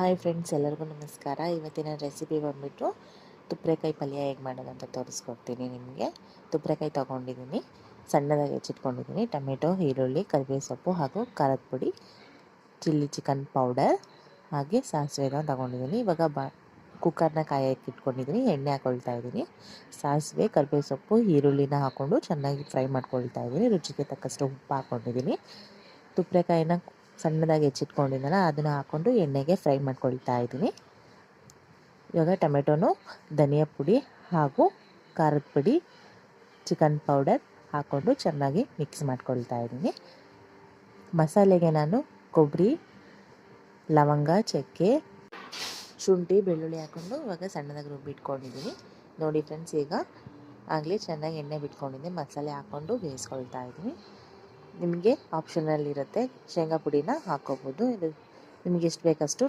Hi friends, ಎಲ್ಲರಿಗೂ ನಮಸ್ಕಾರ. ಇವತ್ತಿನ ರೆಸಿಪಿ ಬಂದುಬಿಟ್ಟು ತುಪ್ರೆಕಾಯಿ ಪಲ್ಯ ಹೇಗೆ ಮಾಡೋದಂತ ತೋರಿಸ್ಕೊಡ್ತೀನಿ ನಿಮಗೆ. ತುಪ್ರೆಕಾಯಿ ತೊಗೊಂಡಿದ್ದೀನಿ, ಸಣ್ಣದಾಗಿ ಹೆಚ್ಚಿಟ್ಕೊಂಡಿದ್ದೀನಿ. ಟೊಮೆಟೊ, ಈರುಳ್ಳಿ, ಕರಿಬೇವು ಸೊಪ್ಪು ಹಾಗೂ ಖಾರದ ಪುಡಿ, ಚಿಕನ್ ಪೌಡರ್ ಹಾಗೆ ಸಾಸಿವೆನ ತೊಗೊಂಡಿದ್ದೀನಿ. ಇವಾಗ ಕುಕ್ಕರ್ನ ಕಾಯಕ್ಕೆ ಇಟ್ಕೊಂಡಿದ್ದೀನಿ. ಎಣ್ಣೆ ಹಾಕ್ಕೊಳ್ತಾ ಇದ್ದೀನಿ. ಸಾಸಿವೆ, ಕರಿಬೇವು ಸೊಪ್ಪು, ಈರುಳ್ಳಿನ ಹಾಕ್ಕೊಂಡು ಚೆನ್ನಾಗಿ ಫ್ರೈ ಮಾಡ್ಕೊಳ್ತಾ ಇದ್ದೀನಿ. ರುಚಿಗೆ ತಕ್ಕಷ್ಟು ಉಪ್ಪು ಹಾಕ್ಕೊಂಡಿದ್ದೀನಿ. ತುಪ್ರೆಕಾಯಿನ ಸಣ್ಣದಾಗಿ ಹೆಚ್ಚಿಟ್ಕೊಂಡಿದ್ದಲ್ಲ ಅದನ್ನು ಹಾಕ್ಕೊಂಡು ಎಣ್ಣೆಗೆ ಫ್ರೈ ಮಾಡ್ಕೊಳ್ತಾ ಇದ್ದೀನಿ. ಇವಾಗ ಟೊಮೆಟೊನು, ಧನಿಯಾ ಪುಡಿ ಹಾಗೂ ಖಾರದ ಪುಡಿ, ಚಿಕನ್ ಪೌಡರ್ ಹಾಕ್ಕೊಂಡು ಚೆನ್ನಾಗಿ ಮಿಕ್ಸ್ ಮಾಡ್ಕೊಳ್ತಾ ಇದ್ದೀನಿ. ಮಸಾಲೆಗೆ ನಾನು ಕೊಬ್ಬರಿ, ಲವಂಗ, ಚಕ್ಕೆ, ಶುಂಠಿ, ಬೆಳ್ಳುಳ್ಳಿ ಹಾಕ್ಕೊಂಡು ಇವಾಗ ಸಣ್ಣದಾಗಿ ರುಬ್ಬಿಟ್ಕೊಂಡಿದ್ದೀನಿ. ನೋಡಿ ಫ್ರೆಂಡ್ಸ್, ಈಗ ಆಗಲೇ ಚೆನ್ನಾಗಿ ಎಣ್ಣೆ ಬಿಟ್ಕೊಂಡಿದ್ದೆ. ಮಸಾಲೆ ಹಾಕ್ಕೊಂಡು ಬೇಯಿಸ್ಕೊಳ್ತಾ ಇದ್ದೀನಿ. ನಿಮಗೆ ಆಪ್ಷನಲ್ ಇರುತ್ತೆ, ಶೇಂಗಾ ಪುಡಿನ ಹಾಕ್ಕೋಬೋದು. ಇದು ನಿಮಗೆ ಎಷ್ಟು ಬೇಕಷ್ಟು